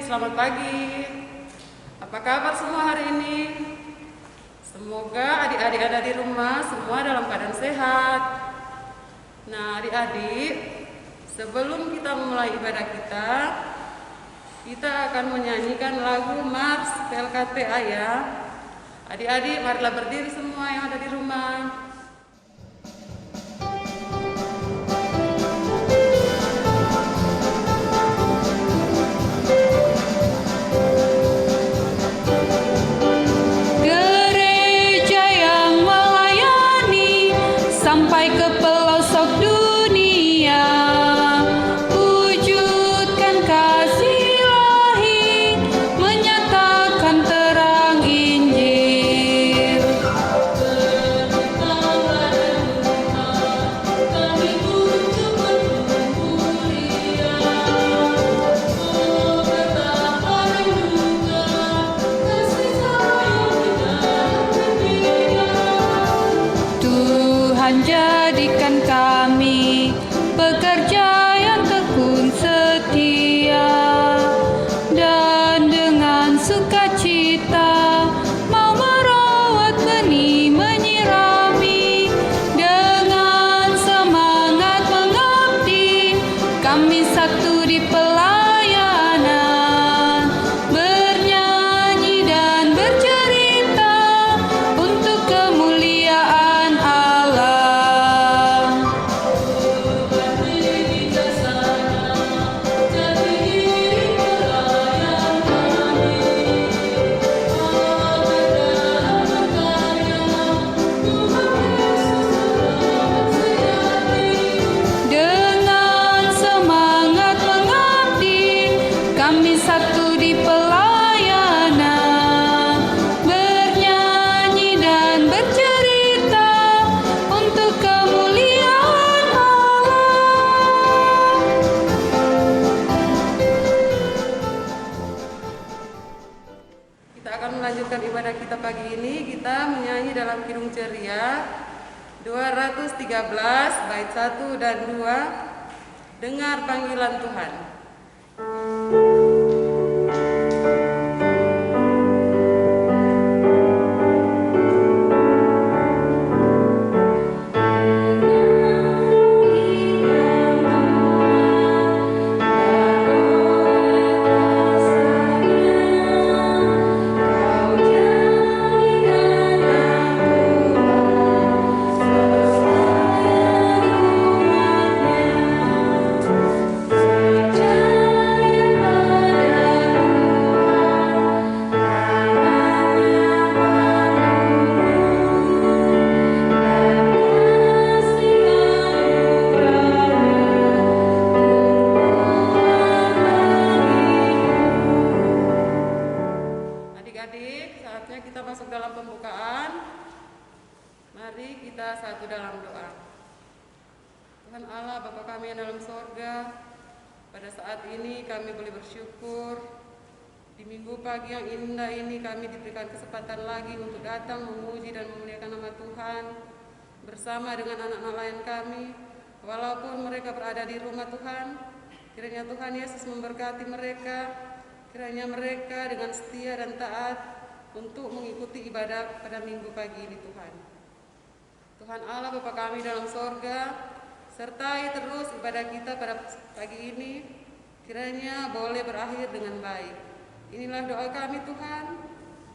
selamat pagi. Apa kabar semua hari ini? Semoga adik-adik ada di rumah semua dalam keadaan sehat. Nah, adik-adik, sebelum kita memulai ibadah kita akan menyanyikan lagu Mars PLKTA ya. Adik-adik, marilah berdiri semua yang ada di rumah. Sampai ke pelosok dunia, wujudkan kasih ilahi, menyatakan terang Injil. Bertetangga dan duka, kami ucapkan mulia. Oh, betapa rindunya kasih sayang tidak berbeda. Tuhan jadikan kami pekerja yang tekun setia, dan dengan sukacita mau merawat benih, menyirami, dengan semangat mengabdi. Kami satu di pelayanan, bernyanyi dan bercerita untuk kemuliaan Allah. Berbakti bijaksana, jadi diri pelayan kami. Dalam berkarya, Tuhan Yesus dalam sejati. Dengan semangat mengabdi, kami satu di pelayanan, bernyanyi dan bercerita untuk kemuliaan Allah. Kita akan melanjutkan ibadah kita pagi ini. Kita menyanyi dalam Kidung Ceria 213 bait 1 dan 2. Dengar panggilan Tuhan. Adik-adik, saatnya kita masuk dalam pembukaan. Mari kita satu dalam doa. Tuhan Allah, Bapa kami yang dalam sorga, pada saat ini kami boleh bersyukur. Di minggu pagi yang indah ini kami diberikan kesempatan lagi untuk datang memuji dan memuliakan nama Tuhan bersama dengan anak-anak lain kami. Walaupun mereka berada di rumah Tuhan, kiranya Tuhan Yesus memberkati mereka. Kiranya mereka dengan setia dan taat untuk mengikuti ibadah pada minggu pagi ini Tuhan. Tuhan Allah Bapa kami dalam sorga, sertai terus ibadah kita pada pagi ini, kiranya boleh berakhir dengan baik. Inilah doa kami Tuhan,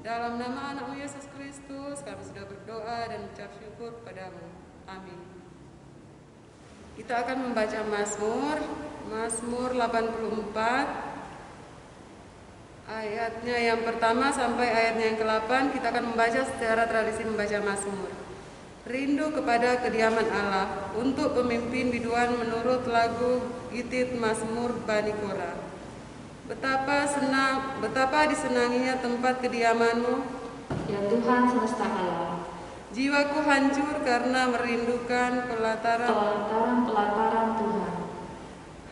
dalam nama anak-Mu Yesus Kristus kami sudah berdoa dan ucap syukur padamu. Amin. Kita akan membaca Mazmur 84. Ayatnya yang pertama sampai ayatnya yang ke-8 kita akan membaca secara tradisi membaca Mazmur. Rindu kepada kediaman Allah, untuk pemimpin biduan menurut lagu Gitit Mazmur Bani Korah. Betapa disenanginya tempat kediaman-Mu, ya Tuhan semesta alam. Jiwaku hancur karena merindukan Pelataran Tuhan.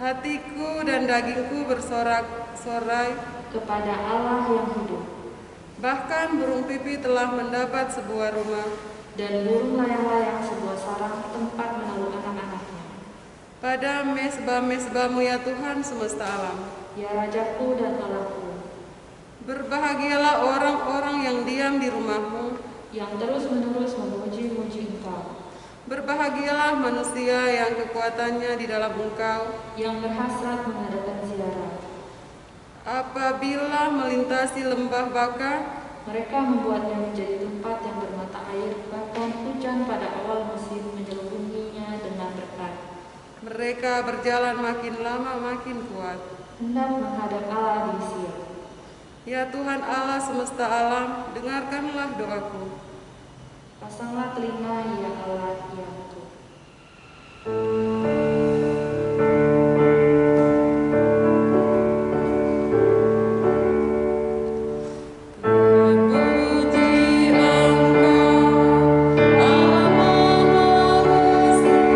Hatiku dan dagingku bersorak-sorai Kepada Allah yang hidup. Bahkan burung pipit telah mendapat sebuah rumah, dan burung layang-layang sebuah sarang tempat menaruh anak-anaknya. Pada mesbah-mesbah-Mu ya Tuhan semesta alam. Ya Rajaku dan Allahku, Berbahagialah orang-orang yang diam di rumahmu. yang terus-menerus memuji-muji Engkau, Berbahagialah manusia yang kekuatannya di dalam Engkau. yang berhasrat mengadakan ziarah. Apabila melintasi lembah Baka, Mereka membuatnya menjadi tempat yang bermata air, bahkan hujan pada awal musim menyelubunginya dengan berkat. mereka berjalan makin lama makin kuat. Hendak menghadap Allah di Sion. Ya Tuhan Allah semesta alam, dengarkanlah doaku. Pasanglah telinga ya Allah yang Tuhan. Puji Engkau, Allah Maha Besar,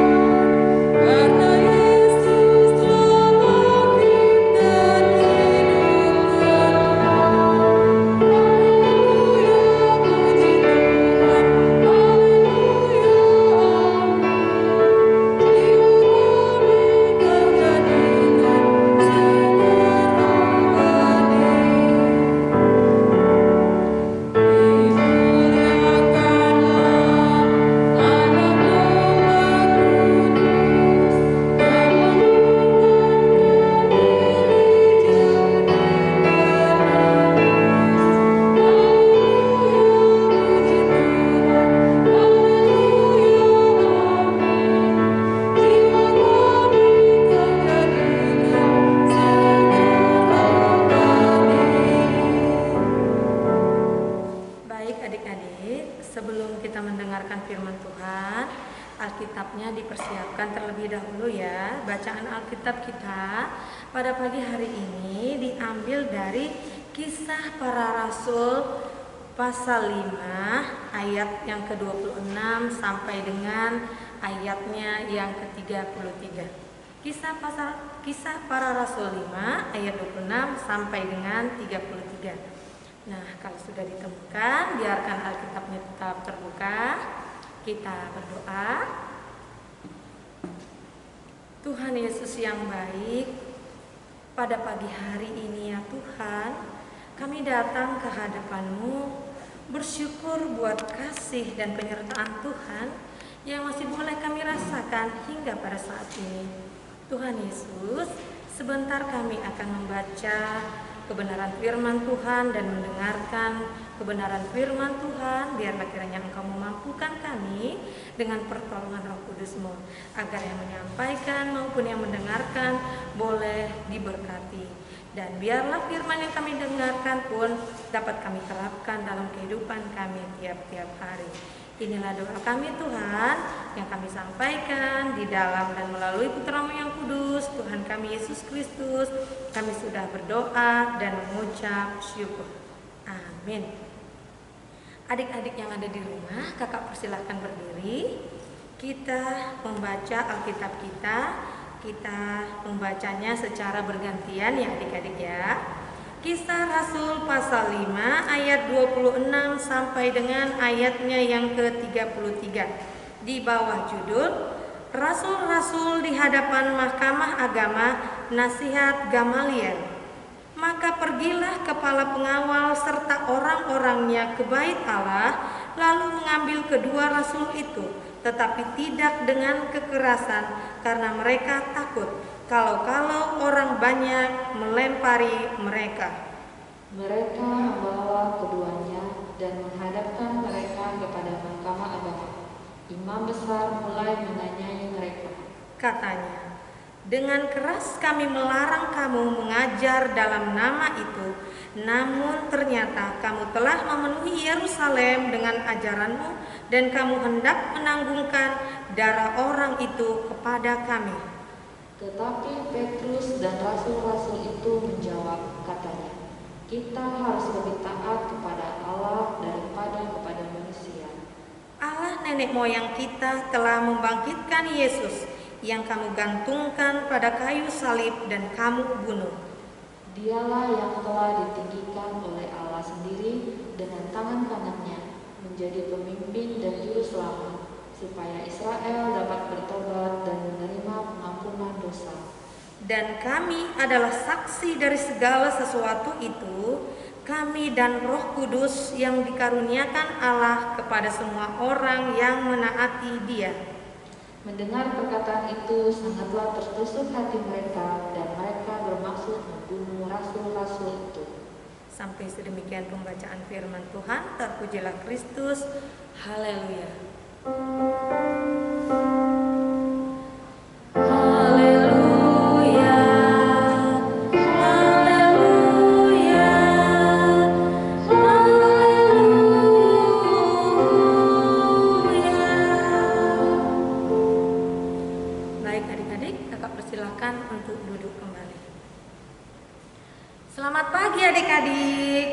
karena Yesus telah bangkit dan hidupkan. Haleluya, puji Tuhan, haleluya, amin. Jiwa kami kau jadikan sinar rohani. Dimuliakanlah anak domba kudus, yang mengorbankan diri jadi penerus. Haleluya, puji Tuhan, haleluya, amin. Jiwa kami kau jadikan sinar rohani. Baik adik-adik, sebelum kita mendengarkan firman Tuhan, Alkitabnya dipersiapkan terlebih dahulu ya. Bacaan Alkitab kita pada pagi hari ini diambil dari Kisah Para Rasul pasal 5 ayat yang ke-26 sampai dengan ayatnya yang ke-33. Kisah Para Rasul 5 ayat 26 sampai dengan 33. Nah, kalau sudah ditemukan, biarkan Alkitabnya tetap terbuka. Kita berdoa. Tuhan Yesus yang baik, pada pagi hari ini ya Tuhan, kami datang ke hadapan-Mu bersyukur buat kasih dan penyertaan Tuhan yang masih boleh kami rasakan hingga pada saat ini. Tuhan Yesus, sebentar kami akan membaca kebenaran firman Tuhan dan mendengarkan kebenaran firman Tuhan. Biarlah kiranya Engkau memampukan kami dengan pertolongan Roh Kudus-Mu, agar yang menyampaikan maupun yang mendengarkan boleh diberkati. Dan biarlah firman yang kami dengarkan pun dapat kami terapkan dalam kehidupan kami tiap-tiap hari. Inilah doa kami Tuhan yang kami sampaikan di dalam dan melalui Putra-Mu yang kudus, Tuhan kami Yesus Kristus. Kami sudah berdoa dan mengucap syukur. Amin. Adik-adik yang ada di rumah, kakak persilahkan berdiri. Kita membaca Alkitab kita. Kita membacanya secara bergantian ya adik-adik ya. Kisah Rasul pasal 5 ayat 26 sampai dengan ayatnya yang ke-33. Di bawah judul Rasul-Rasul di hadapan Mahkamah Agama, Nasihat Gamaliel. Maka pergilah kepala pengawal serta orang-orangnya ke bait Allah, lalu mengambil kedua rasul itu, tetapi tidak dengan kekerasan, karena mereka takut kalau-kalau orang banyak melempari mereka. Mereka membawa keduanya dan menghadapkan mereka kepada Mahkamah Agama. Imam besar mulai menanyai mereka. Katanya, dengan keras kami melarang kamu mengajar dalam nama itu, namun ternyata kamu telah memenuhi Yerusalem dengan ajaranmu dan kamu hendak menanggungkan darah orang itu kepada kami. Tetapi Petrus dan rasul-rasul itu menjawab, katanya, kita harus lebih taat kepada Allah daripada kepada manusia. Allah nenek moyang kita telah membangkitkan Yesus yang kamu gantungkan pada kayu salib dan kamu bunuh. Dialah yang telah ditinggikan oleh Allah sendiri dengan tangan kanannya menjadi pemimpin dan juru selamat, supaya Israel dapat bertobat dan menerima pengampunan dosa. Dan kami adalah saksi dari segala sesuatu itu, kami dan Roh Kudus yang dikaruniakan Allah kepada semua orang yang menaati Dia. Mendengar perkataan itu sangatlah tertusuk hati mereka dan mereka bermaksud membunuh rasul-rasul itu. Sampai sedemikian pembacaan firman Tuhan. Terpujilah Kristus. Haleluya. Haleluya. Haleluya. Haleluya. Baik adik-adik, kakak persilahkan untuk duduk kembali. Selamat pagi adik-adik.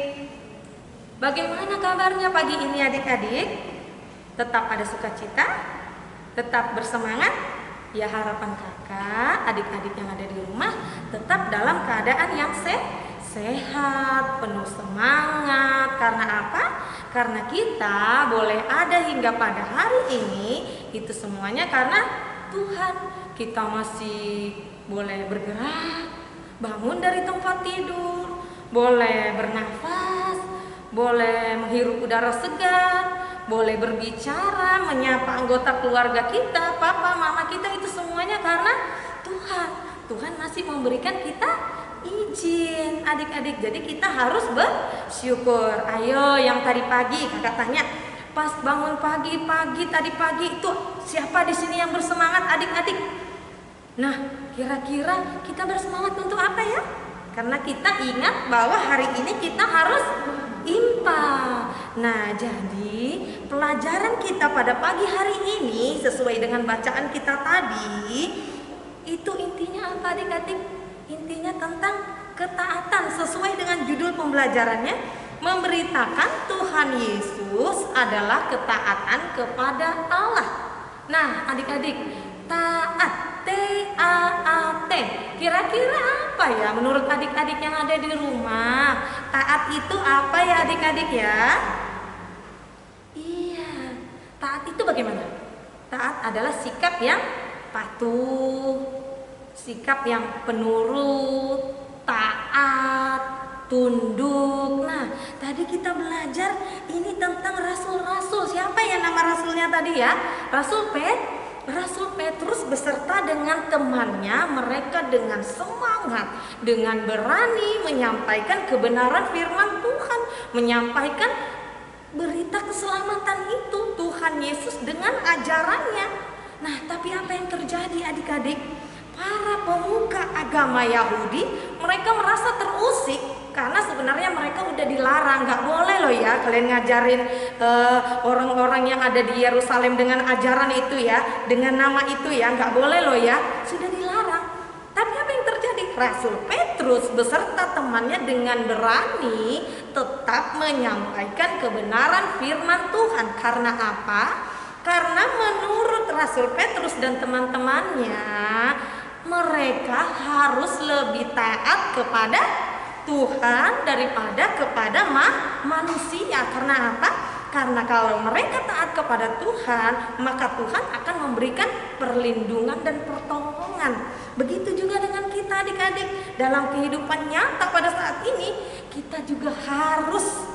Bagaimana kabarnya pagi ini adik-adik? Tetap ada sukacita? Tetap bersemangat? Ya, harapan kakak, adik-adik yang ada di rumah tetap dalam keadaan yang sehat, penuh semangat. Karena apa? Karena kita boleh ada hingga pada hari ini, itu semuanya karena Tuhan. Kita masih boleh bergerak, bangun dari tempat tidur, boleh bernafas, boleh menghirup udara segar, boleh berbicara, menyapa anggota keluarga kita, papa, mama kita, itu semuanya karena Tuhan. Tuhan masih memberikan kita izin adik-adik. Jadi kita harus bersyukur. Ayo, yang tadi pagi kakak tanya, pas bangun pagi tadi pagi itu siapa di sini yang bersemangat adik-adik? Nah, kira-kira kita bersemangat untuk apa ya? Karena kita ingat bahwa hari ini kita harus impa. Nah, jadi pelajaran kita pada pagi hari ini sesuai dengan bacaan kita tadi, itu intinya apa adik-adik? Intinya tentang ketaatan sesuai dengan judul pembelajarannya, memberitakan Tuhan Yesus adalah ketaatan kepada Allah. Nah, adik-adik, taat, T-A-A-T, kira-kira apa ya menurut adik-adik yang ada di rumah? Taat itu apa ya adik-adik ya? Iya, taat itu bagaimana? Taat adalah sikap yang patuh, sikap yang penurut, taat, tunduk. Nah, tadi kita belajar ini tentang rasul-rasul. Siapa ya nama rasulnya tadi ya? Rasul Petrus beserta dengan temannya, mereka dengan semangat, dengan berani menyampaikan kebenaran firman Tuhan, menyampaikan berita keselamatan itu, Tuhan Yesus dengan ajarannya. Nah, tapi apa yang terjadi adik-adik? Para pemuka agama Yahudi, mereka merasa terusik karena sebenarnya mereka udah dilarang, nggak boleh loh ya kalian ngajarin orang-orang yang ada di Yerusalem dengan ajaran itu ya, dengan nama itu ya, nggak boleh loh ya, sudah dilarang. Tapi apa yang terjadi? Rasul Petrus beserta temannya dengan berani tetap menyampaikan kebenaran firman Tuhan. Karena apa? Karena menurut Rasul Petrus dan teman-temannya, mereka harus lebih taat kepada Tuhan daripada kepada manusia. Karena apa? Karena kalau mereka taat kepada Tuhan, maka Tuhan akan memberikan perlindungan dan pertolongan. Begitu juga dengan kita adik-adik. Dalam kehidupan nyata pada saat ini, kita juga harus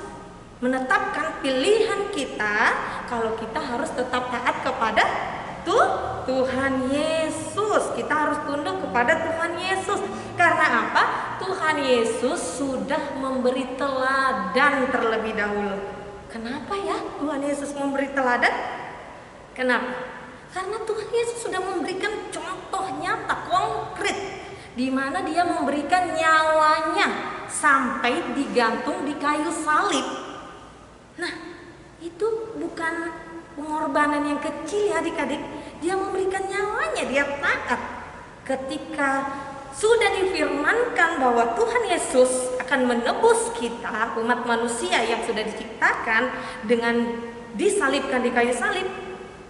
menetapkan pilihan kita kalau kita harus tetap taat kepada Tuhan Yesus. Kita harus tunduk kepada Tuhan Yesus. Karena apa? Tuhan Yesus sudah memberi teladan terlebih dahulu. Kenapa ya Tuhan Yesus memberi teladan? Kenapa? Karena Tuhan Yesus sudah memberikan contoh nyata, konkret, di mana Dia memberikan nyawanya sampai digantung di kayu salib. Nah, itu bukan pengorbanan yang kecil ya adik-adik. Dia memberikan nyawanya, dia taat. Ketika sudah difirmankan bahwa Tuhan Yesus akan menebus kita, umat manusia yang sudah diciptakan dengan disalibkan di kayu salib,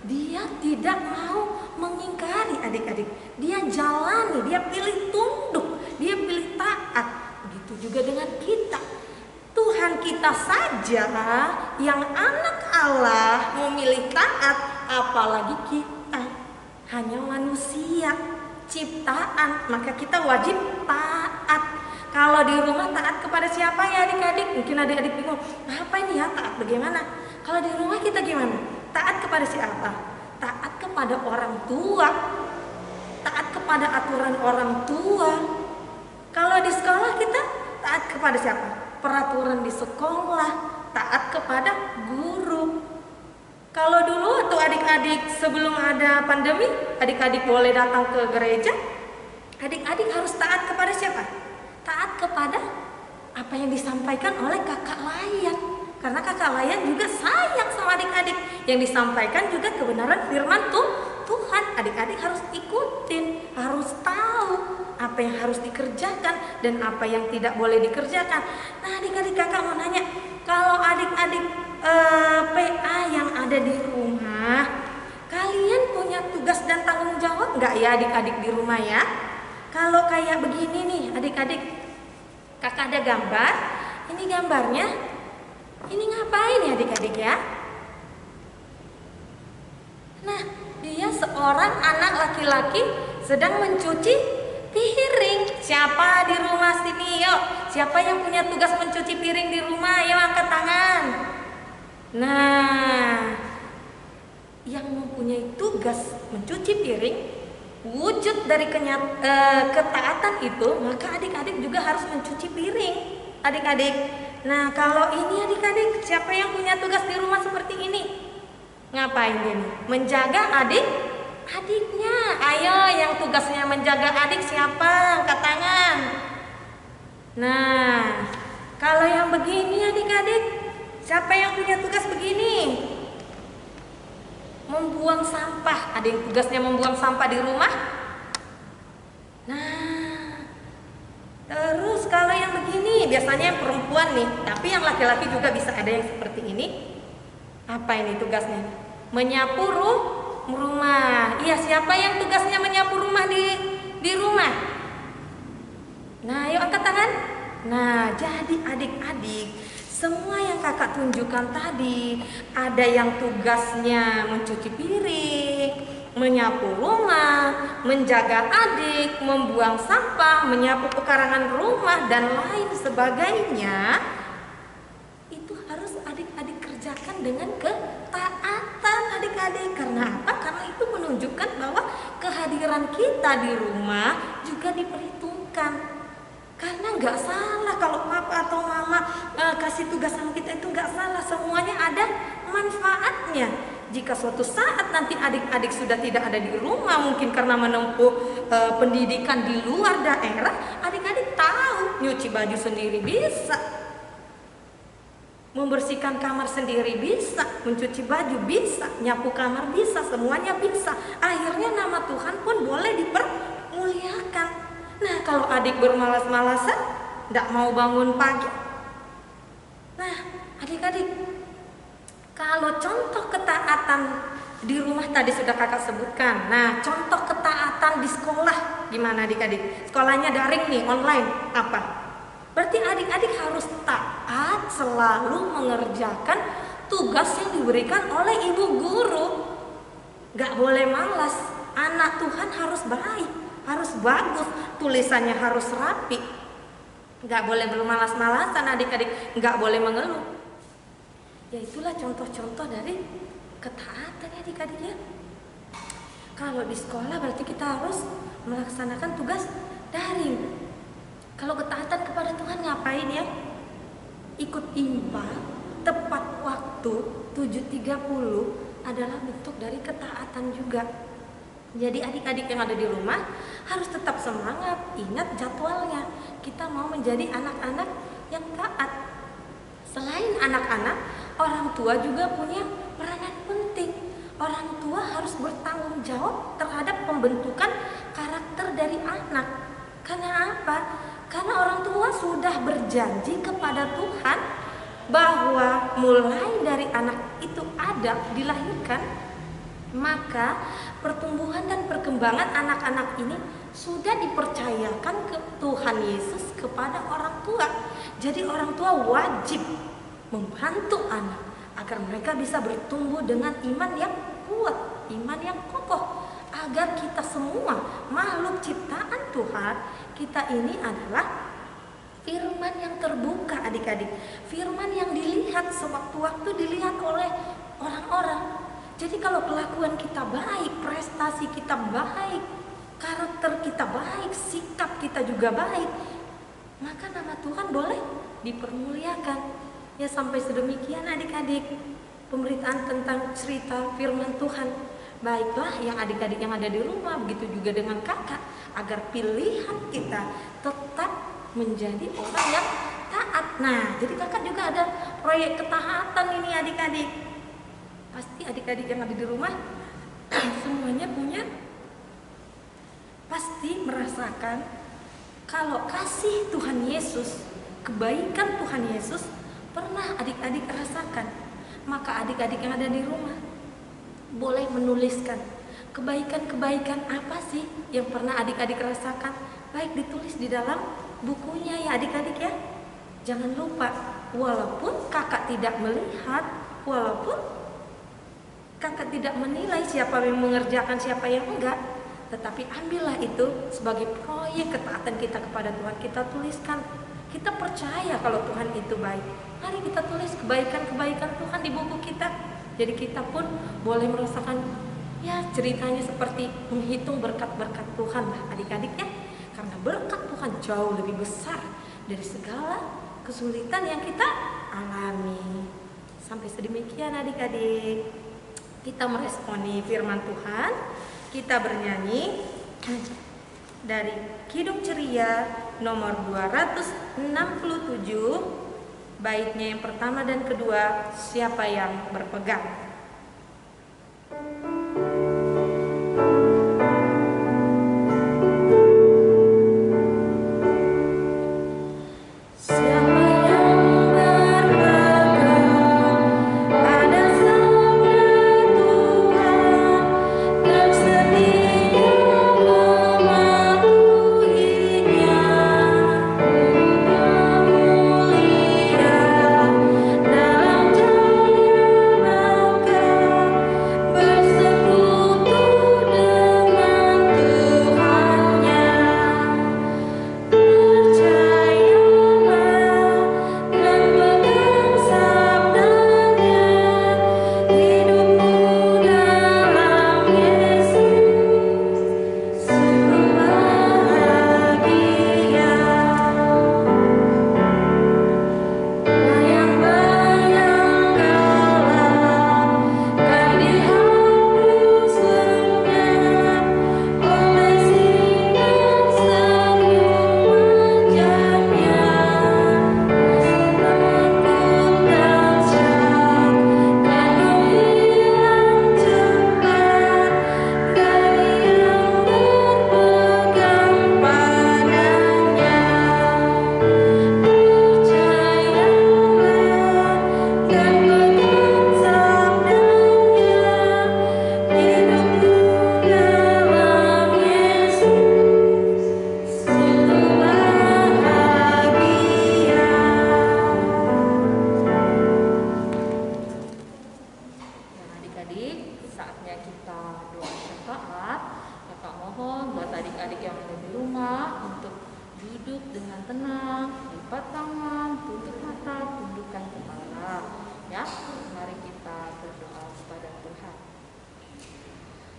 dia tidak mau mengingkari adik-adik. Dia jalani, dia pilih tunduk, dia pilih taat. Begitu juga dengan kita. Tuhan kita saja yang anak Allah memilih taat, apalagi kita hanya manusia ciptaan, maka kita wajib taat. Kalau Kalau di rumah taat kepada siapa ya adik-adik? Mungkin adik-adik bingung, apa ini ya taat bagaimana? Kalau di rumah kita gimana? Taat kepada siapa? Taat kepada orang tua. Taat kepada aturan orang tua. Kalau di sekolah kita taat kepada siapa? Peraturan di sekolah. Taat kepada guru. Kalau dulu waktu adik-adik sebelum ada pandemi, adik-adik boleh datang ke gereja, adik-adik harus taat kepada siapa? Taat kepada apa yang disampaikan oleh kakak layan. Karena kakak layan juga sayang sama adik-adik. Yang disampaikan juga kebenaran firman Tuhan. Adik-adik harus ikutin, harus tahu apa yang harus dikerjakan dan apa yang tidak boleh dikerjakan. Nah adik-adik, kakak mau nanya, kalau adik-adik PA yang ada di rumah, kalian punya tugas dan tanggung jawab nggak ya adik-adik di rumah ya? Kalau kayak begini nih adik-adik, kakak ada gambar, ini gambarnya, ini ngapain ya adik-adik ya? Nah, dia seorang anak laki-laki sedang mencuci piring. Siapa di rumah sini? Yuk, siapa yang punya tugas mencuci piring di rumah? Yuk angkat tangan. Nah, yang mempunyai tugas mencuci piring, wujud dari ketaatan itu, maka adik-adik juga harus mencuci piring. Adik-adik, nah kalau ini adik-adik, siapa yang punya tugas di rumah seperti ini? Ngapain dia nih? Menjaga adiknya. Ayo, yang tugasnya menjaga adik siapa? Angkat tangan. Nah, kalau yang begini adik-adik, siapa yang punya tugas begini? Membuang sampah. Ada yang tugasnya membuang sampah di rumah? Nah, terus kalau yang begini, biasanya yang perempuan nih, tapi yang laki-laki juga bisa ada yang seperti ini. Apa ini tugasnya? Menyapu rumah. Iya, siapa yang tugasnya menyapu rumah di rumah? Nah, yuk angkat tangan. Nah, jadi adik-adik, semua yang kakak tunjukkan tadi, ada yang tugasnya mencuci piring, menyapu rumah, menjaga adik, membuang sampah, menyapu pekarangan rumah, dan lain sebagainya. Itu harus adik-adik kerjakan dengan ketaatan adik-adik. Karena apa? Karena itu menunjukkan bahwa kehadiran kita di rumah juga diperhitungkan. Karena nggak salah kalau papa atau mama kasih tugas sama kita, itu nggak salah, semuanya ada manfaatnya. Jika suatu saat nanti adik-adik sudah tidak ada di rumah, mungkin karena menempuh pendidikan di luar daerah, adik-adik tahu nyuci baju sendiri bisa, membersihkan kamar sendiri bisa, mencuci baju bisa, nyapu kamar bisa, semuanya bisa. Akhirnya nama Tuhan pun boleh dipermuliakan. Nah, kalau adik bermalas-malasan, tidak mau bangun pagi. Nah, adik-adik, kalau contoh ketaatan di rumah tadi sudah kakak sebutkan. Nah, contoh ketaatan di sekolah gimana adik-adik? Sekolahnya daring nih, online, apa? Berarti adik-adik harus taat selalu mengerjakan tugas yang diberikan oleh ibu guru. Gak boleh malas. Anak Tuhan harus baik, harus bagus, tulisannya harus rapi. Gak boleh bermalas-malasan adik-adik, gak boleh mengeluh. Ya itulah contoh-contoh dari ketaatan adik-adik ya. Kalau di sekolah berarti kita harus melaksanakan tugas daring. Kalau ketaatan kepada Tuhan ngapain ya? Ikut IMPA tepat waktu 7.30 adalah bentuk dari ketaatan juga. Jadi adik-adik yang ada di rumah harus tetap semangat, ingat jadwalnya. Kita mau menjadi anak-anak yang taat. Selain anak-anak, orang tua juga punya peranan penting. Orang tua harus bertanggung jawab terhadap pembentukan karakter dari anak. Karena apa? Karena orang tua sudah berjanji kepada Tuhan bahwa mulai dari anak itu ada, dilahirkan, maka pertumbuhan dan perkembangan anak-anak ini sudah dipercayakan ke Tuhan Yesus kepada orang tua. Jadi orang tua wajib membantu anak agar mereka bisa bertumbuh dengan iman yang kuat, iman yang kokoh, agar kita semua makhluk ciptaan Tuhan, kita ini adalah adik-adik, firman yang dilihat sewaktu-waktu dilihat oleh orang-orang. Jadi kalau kelakuan kita baik, prestasi kita baik, karakter kita baik, sikap kita juga baik, maka nama Tuhan boleh dipermuliakan. Ya, sampai sedemikian adik-adik pemberitaan tentang cerita firman Tuhan. Baiklah yang adik-adik yang ada di rumah, begitu juga dengan kakak, agar pilihan kita tetap menjadi orang yang taat. Nah, jadi kakak juga ada proyek ketaatan ini adik-adik. Pasti adik-adik yang ada di rumah semuanya punya, pasti merasakan kalau kasih Tuhan Yesus, kebaikan Tuhan Yesus pernah adik-adik rasakan. Maka adik-adik yang ada di rumah boleh menuliskan kebaikan-kebaikan apa sih yang pernah adik-adik rasakan. Baik ditulis di dalam bukunya ya adik-adik ya. Jangan lupa, walaupun kakak tidak melihat, walaupun kakak tidak menilai siapa yang mengerjakan, siapa yang enggak, tetapi ambillah itu sebagai proyek ketaatan kita kepada Tuhan. Kita tuliskan, kita percaya kalau Tuhan itu baik. Mari kita tulis kebaikan-kebaikan Tuhan di buku kita. Jadi kita pun boleh merasakan ya ceritanya seperti menghitung berkat-berkat Tuhan lah adik-adik ya. Karena berkat Tuhan jauh lebih besar dari segala kesulitan yang kita alami. Sampai sedemikian adik-adik kita meresponi firman Tuhan. Kita bernyanyi dari Kidung Ceria nomor 267, baitnya yang pertama dan kedua, siapa yang berpegang.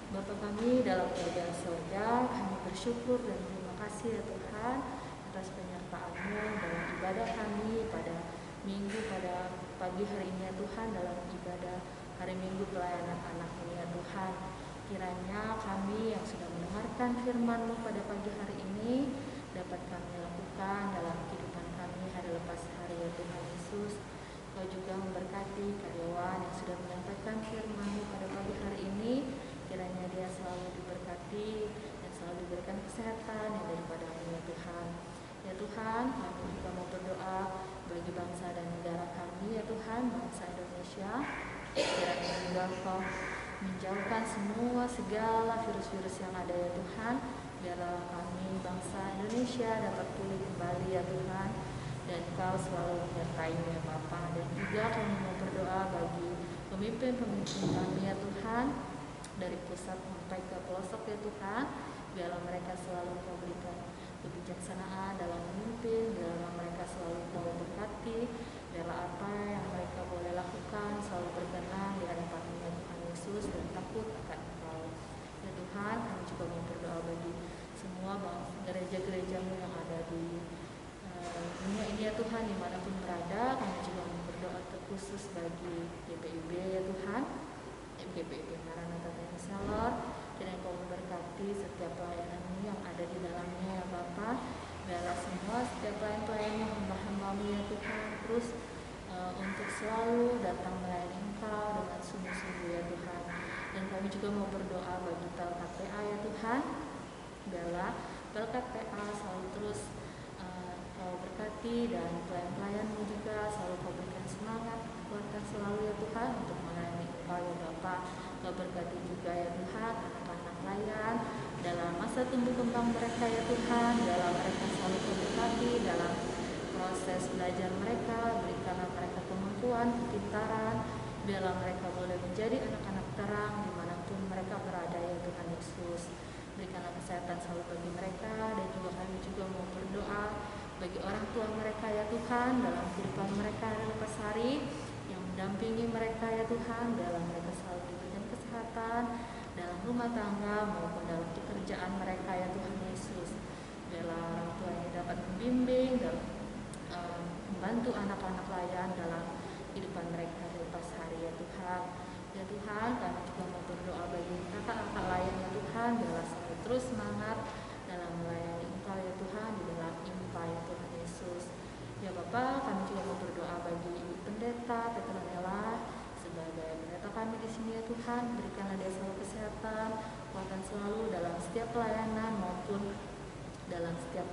Bapa kami dalam kerajaan surga, kami bersyukur dan terima kasih ya Tuhan atas penyertaan-Mu dalam ibadah kami pada minggu pada pagi hari ini ya Tuhan, dalam ibadah hari Minggu pelayanan anak ini ya Tuhan. Kiranya kami yang sudah mendengarkan firman-Mu pada pagi hari ini dapat kami lakukan dalam kehidupan kami hari lepas hari ya Tuhan Yesus. Kau juga memberkati karyawan yang sudah menyampaikan firman-Mu pada pagi hari ini. Kiranya dia selalu diberkati dan selalu diberikan kesehatan yang daripada-Mu ya Tuhan. Ya Tuhan, kami juga mau berdoa bagi bangsa dan negara kami ya Tuhan, bangsa Indonesia. Kiranya juga Kau menjauhkan semua segala virus-virus yang ada ya Tuhan. Biarlah kami bangsa Indonesia dapat pulih kembali ya Tuhan. Dan Kau selalu menyertai ya Bapa. Dan juga kami mau berdoa bagi pemimpin-pemimpin kami ya Tuhan, dari pusat sampai ke pelosok ya Tuhan. Biarlah mereka selalu Kau berikan kebijaksanaan dalam memimpin, biarlah mereka selalu Kau berkati Tuhan dimanapun berada. Kami juga mau berdoa terkhusus bagi GPIB ya Tuhan, GPIB Maranatha Seller. Kiranya Kau memberkati setiap pelayanan yang ada di dalamnya ya Bapa. Biarlah semua setiap pelayan-pelayan yang hamba-Hamba-Mu ya Tuhan terus untuk selalu datang melayani Engkau dengan sungguh-sungguh ya Tuhan. Dan kami juga mau berdoa bagi Pelkat PA ya Tuhan. Biarlah Pelkat PA selalu terus Kau berkati, dan pelayan-pelayan-Mu juga selalu Kau berikan semangat, kekuatan selalu ya Tuhan untuk melayani Engkau ya Bapa. Kau berkati juga ya Tuhan anak-anak pelayan dalam masa tumbuh kembang mereka ya Tuhan. Dalam mereka selalu Kau berkati dalam proses belajar mereka, berikanlah mereka kemampuan, kepintaran. Biarlah mereka boleh menjadi anak-anak terang dimanapun mereka berada ya Tuhan Yesus. Berikanlah kesehatan selalu bagi mereka, dan juga kami juga mau berdoa bagi orang tua mereka ya Tuhan dalam kehidupan mereka lepas hari, yang mendampingi mereka ya Tuhan. Dalam mereka selalu diberikan kesehatan dalam rumah tangga maupun dalam pekerjaan mereka ya Tuhan Yesus. Biarlah orang tua ini dapat membimbing dan membantu anak-anak layan dalam kehidupan mereka di lepas hari ya Tuhan. Ya Tuhan, kami juga mau berdoa bagi kakak-kakak layan ya Tuhan. Biarlah selalu terus semangat dalam melayani Engkau ya Tuhan di dalam IMPA ya Tuhan Yesus. Ya Bapa, kami juga mau berdoa bagi Ibu Pendeta Petronella sebagai pendeta kami di sini ya Tuhan. Berikanlah dia selalu kesehatan, kekuatan selalu dalam setiap pelayanan maupun dalam setiap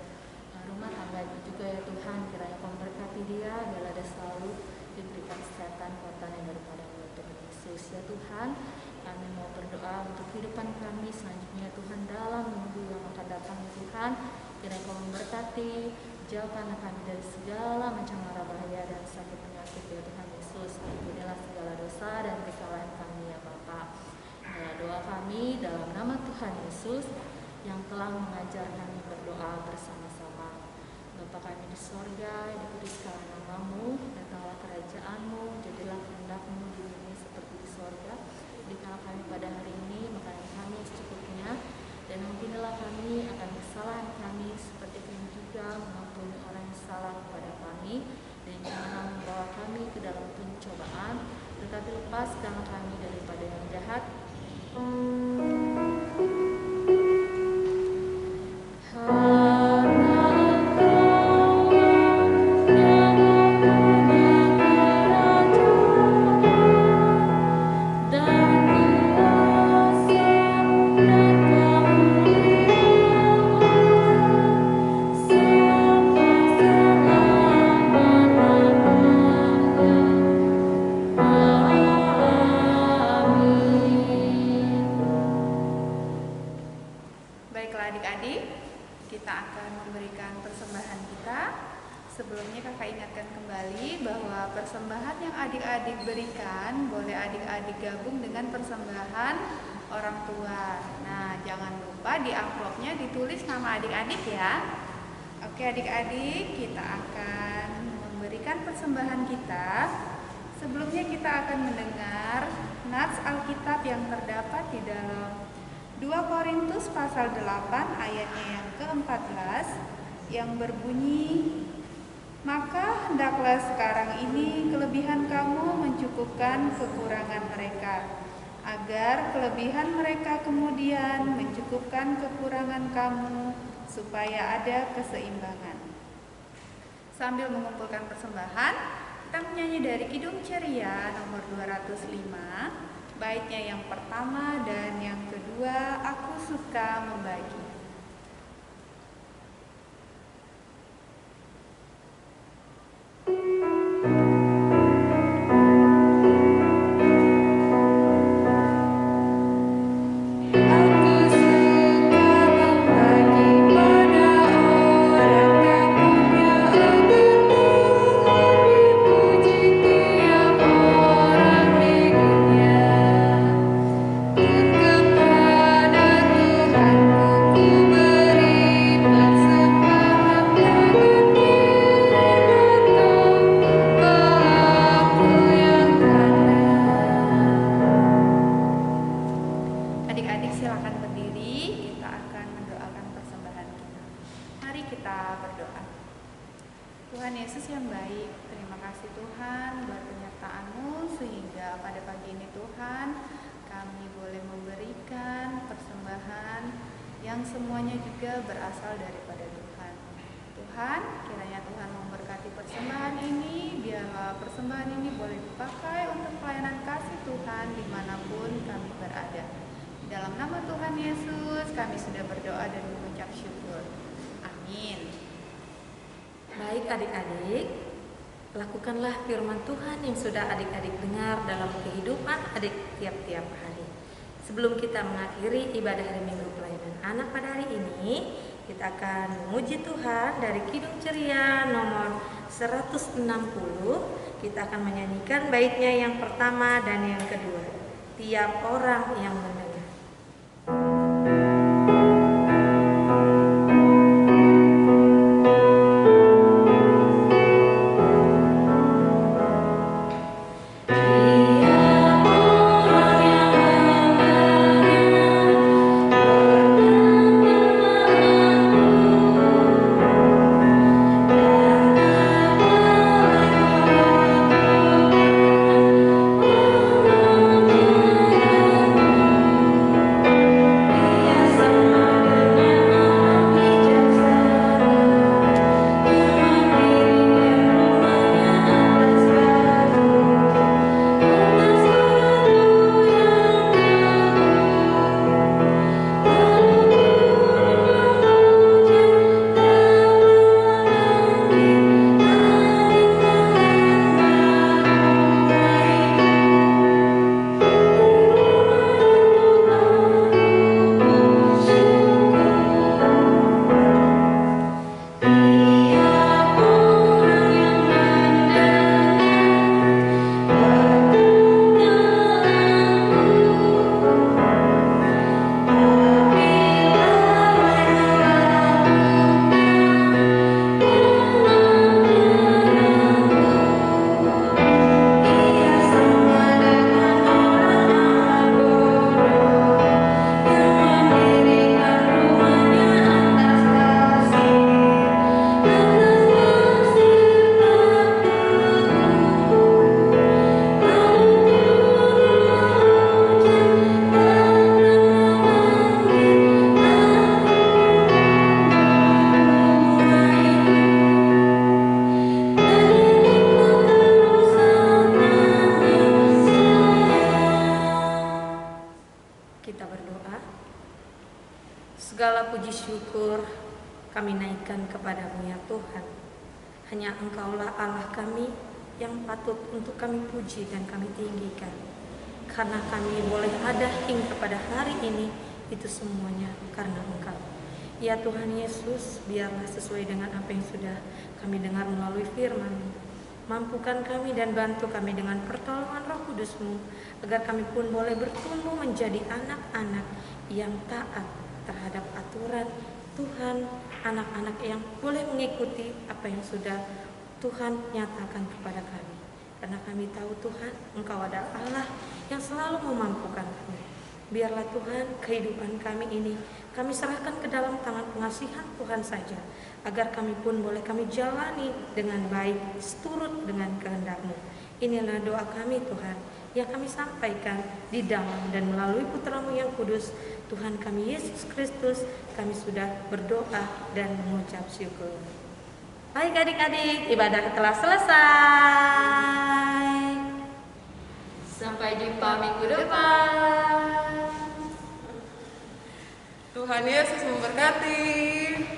rumah tangga juga ya Tuhan. Kiranya Kau memberkati dia, biarlah dia selalu diberikan kesehatan, kekuatan yang daripada Tuhan Yesus ya Tuhan. Kami mau berdoa untuk kehidupan kami selanjutnya Tuhan dalam minggu yang akan datang ya Tuhan. Kiranya Kau memberkati, jauhkanlah kami dari segala macam mara bahaya dan sakit penyakit ya Tuhan Yesus. Ampunilah segala dosa dan kesalahan kami ya Bapa. Inilah doa kami dalam nama Tuhan Yesus yang telah mengajar kami berdoa bersama-sama. Bapa kami di sorga, dikuduskanlah nama-Mu, datanglah kerajaan-Mu, jadilah kehendak-Mu di bumi seperti di sorga. Berikanlah kami pada hari ini makanan kami secukupnya, dan ampunilah kami akan kesalahan kami seperti kami juga mengampuni orang yang salah kepada kami. Dan janganlah membawa kami ke dalam pencobaan, tetapi lepaskanlah kami daripada yang jahat. Baiklah adik-adik, kita akan memberikan persembahan kita. Sebelumnya kakak ingatkan kembali bahwa persembahan yang adik-adik berikan boleh adik-adik gabung dengan persembahan orang tua. Nah, jangan lupa di amplopnya ditulis nama adik-adik ya. Oke adik-adik, kita akan memberikan persembahan kita. Sebelumnya kita akan mendengar nats Alkitab yang terdapat di dalam 2 Korintus pasal 8 ayatnya yang ke-14 yang berbunyi, "Maka hendaklah sekarang ini kelebihan kamu mencukupkan kekurangan mereka, agar kelebihan mereka kemudian mencukupkan kekurangan kamu, supaya ada keseimbangan." Sambil mengumpulkan persembahan, kita menyanyi dari Kidung Ceria nomor 205. Baitnya yang pertama dan yang kedua, "Aku suka membagi." Kepada Tuhanku Tuhan Yesus yang baik, terima kasih Tuhan buat penyertaan-Mu sehingga pada pagi ini Tuhan kami boleh memberikan persembahan yang semuanya juga berasal daripada Tuhan. Tuhan, kiranya Tuhan memberkati persembahan ini, biarlah persembahan ini boleh dipakai untuk pelayanan kasih Tuhan dimanapun kami berada. Di dalam nama Tuhan Yesus kami sudah berdoa dan mengucap syukur. Amin. Baik adik-adik, lakukanlah firman Tuhan yang sudah adik-adik dengar dalam kehidupan adik tiap-tiap hari. Sebelum kita mengakhiri ibadah hari Minggu Pelayanan Anak pada hari ini, kita akan memuji Tuhan dari Kidung Ceria nomor 160. Kita akan menyanyikan baitnya yang pertama dan yang kedua. Tiap orang yang mendengar. Segala puji syukur kami naikkan kepadamu ya Tuhan. Hanya Engkaulah Allah kami yang patut untuk kami puji dan kami tinggikan. Karena kami boleh ada hingga pada hari ini, itu semuanya karena Engkau. Ya Tuhan Yesus, biarlah sesuai dengan apa yang sudah kami dengar melalui firman-Mu. Mampukan kami dan bantu kami dengan pertolongan Roh Kudus-Mu, agar kami pun boleh bertumbuh menjadi anak-anak yang taat terhadap aturan Tuhan, anak-anak yang boleh mengikuti apa yang sudah Tuhan nyatakan kepada kami. Karena kami tahu Tuhan, Engkau adalah Allah yang selalu memampukan kami. Biarlah Tuhan kehidupan kami ini kami serahkan ke dalam tangan pengasihan Tuhan saja, agar kami pun boleh kami jalani dengan baik, seturut dengan kehendak-Mu. Inilah doa kami Tuhan, yang kami sampaikan di dalam dan melalui Putra-Mu yang kudus, Tuhan kami Yesus Kristus. Kami sudah berdoa dan mengucap syukur. Baik adik-adik, ibadah telah selesai. Sampai jumpa minggu depan. Tuhan Yesus memberkati.